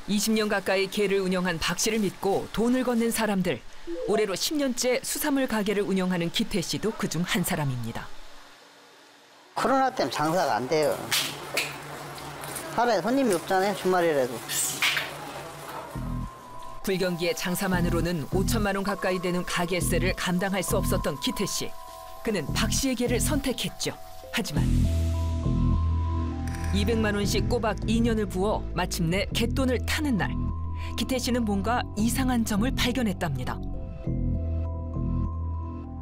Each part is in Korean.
20년 가까이 개를 운영한 박 씨를 믿고 돈을 건넨 사람들. 올해로 10년째 수산물 가게를 운영하는 기태 씨도 그중 한 사람입니다. 코로나 때문에 장사가 안 돼요. 하루에 손님이 없잖아요, 주말이라도. 불경기의 장사만으로는 5천만 원 가까이 되는 가게세를 감당할 수 없었던 기태 씨. 그는 박 씨의 개를 선택했죠. 하지만 200만 원씩 꼬박 2년을 부어 마침내 갯돈을 타는 날, 기태 씨는 뭔가 이상한 점을 발견했답니다.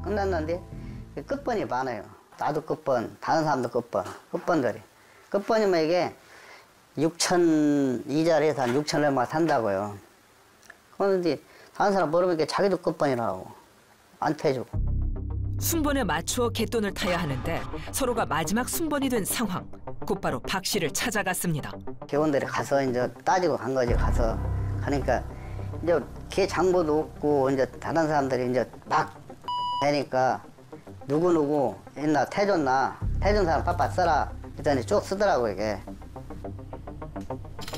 끝났는데 끝번이 많아요. 나도 끝번, 다른 사람도 끝번, 끝번들이. 끝번이면 이게 6천 이자를 해서 한 6천 얼마 산다고요. 그런데 다른 사람 모르면 자기도 끝번이라고 안 태주고. 순번에 맞추어 갯돈을 타야 하는데 서로가 마지막 순번이 된 상황. 곧바로 박 씨를 찾아갔습니다. 개원들이 가서 이제 따지고 간 거지. 가서 가니까 이제 개 장보도 없고 이제 다른 사람들이 이제 막 되니까 누구 옛날 태줬나 태준 사람 빠빠 써라 그랬더니 쭉 쓰더라고 이게.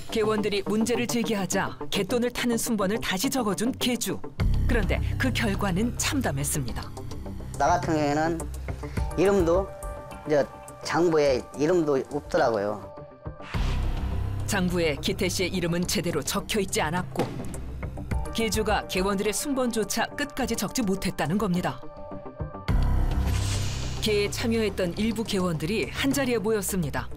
개원들이 문제를 제기하자 갯돈을 타는 순번을 다시 적어준 개주. 그런데 그 결과는 참담했습니다. 나 같은 경우에는 이름도 이제 장부에 이름도 없더라고요. 장부에 기태 씨의 이름은 제대로 적혀 있지 않았고 개주가 개원들의 순번조차 끝까지 적지 못했다는 겁니다. 개에 참여했던 일부 개원들이 한자리에 모였습니다.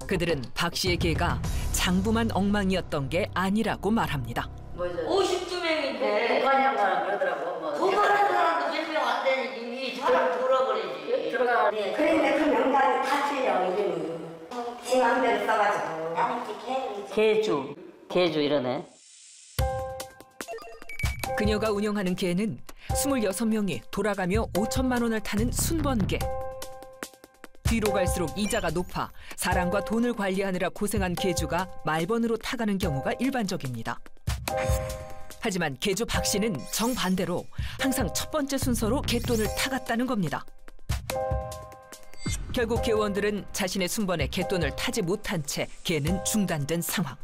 그들은 박 씨의 개가 장부만 엉망이었던 게 아니라고 말합니다. 50주명인데 도관이란 사람 그러더라고. 도관하는 사람도 몇 명 안 되니 이 사람 돌아버리지. 들어가. 그런데 그 명단이 다 틀려 이름이. 지 맘대로 써가지고. 나는 개주 이러네. 그녀가 운영하는 개는 26명이 돌아가며 5천만 원을 타는 순번개. 뒤로 갈수록 이자가 높아 사람과 돈을 관리하느라 고생한 개주가 말번으로 타가는 경우가 일반적입니다. 하지만 개주 박 씨는 정반대로 항상 첫 번째 순서로 갯돈을 타갔다는 겁니다. 결국 개원들은 자신의 순번에 갯돈을 타지 못한 채 개는 중단된 상황.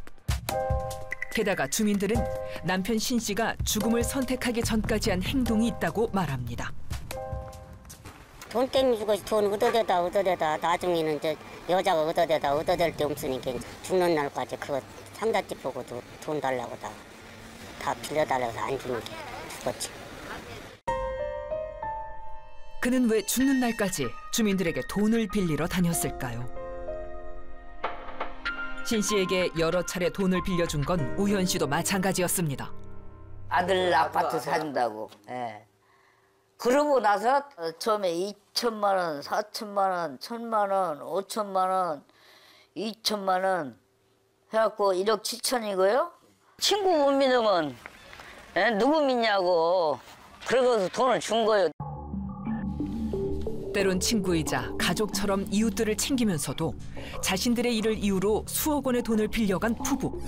게다가 주민들은 남편 신 씨가 죽음을 선택하기 전까지 한 행동이 있다고 말합니다. 돈 때문에 죽어서 돈 얻어대다 나중에는 이제 여자가 얻어댈 데 없으니까 죽는 날까지 그거 상자집 보고도 돈 달라고 다 빌려달라고 안 주니까 죽었지. 그는 왜 죽는 날까지 주민들에게 돈을 빌리러 다녔을까요? 신 씨에게 여러 차례 돈을 빌려준 건 우현 씨도 마찬가지였습니다. 아들 아파트 사준다고. 예. 그러고 나서 처음에 2천만 원, 4천만 원, 1천만 원, 5천만 원, 2천만 원 해갖고 1억 7천이고요. 친구 못 믿으면 누구 믿냐고 그러고서 돈을 준 거예요. 때론 친구이자 가족처럼 이웃들을 챙기면서도 자신들의 일을 이유로 수억 원의 돈을 빌려간 부부.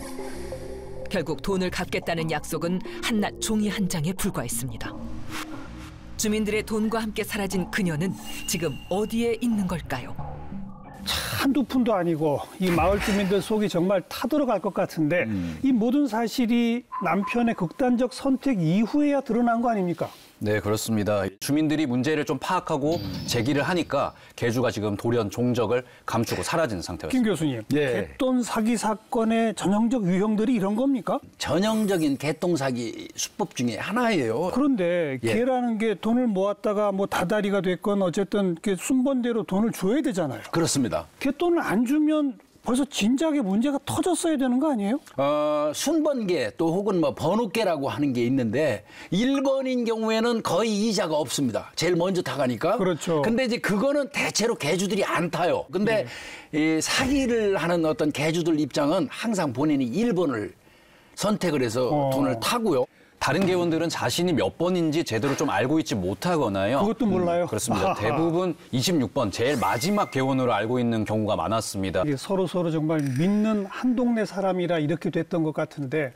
결국 돈을 갚겠다는 약속은 한낱 종이 한 장에 불과했습니다. 주민들의 돈과 함께 사라진 그녀는 지금 어디에 있는 걸까요? 한두 푼도 아니고 이 마을 주민들 속이 정말 타들어갈 것 같은데 이 모든 사실이 남편의 극단적 선택 이후에야 드러난 거 아닙니까? 네, 그렇습니다. 주민들이 문제를 좀 파악하고 제기를 하니까 개주가 지금 돌연 종적을 감추고 사라진 상태였습니다. 김 교수님, 예. 갯돈 사기 사건의 전형적 유형들이 이런 겁니까? 전형적인 개똥 사기 수법 중에 하나예요. 그런데 예. 개라는 게 돈을 모았다가 뭐 다달이가 됐건 어쨌든 순번대로 돈을 줘야 되잖아요. 그렇습니다. 갯돈을 안 주면 벌써 진작에 문제가 터졌어야 되는 거 아니에요? 순번개 또 혹은 뭐 번호개라고 하는 게 있는데 1번인 경우에는 거의 이자가 없습니다. 제일 먼저 타가니까. 그렇죠. 근데 이제 그거는 대체로 개주들이 안 타요. 근데 이 사기를 하는 어떤 개주들 입장은 항상 본인이 1번을 선택을 해서 돈을 타고요. 다른 개원들은 자신이 몇 번인지 제대로 좀 알고 있지 못하거나요. 그것도 몰라요? 그렇습니다. 대부분 26번, 제일 마지막 개원으로 알고 있는 경우가 많았습니다. 이게 서로 정말 믿는 한 동네 사람이라 이렇게 됐던 것 같은데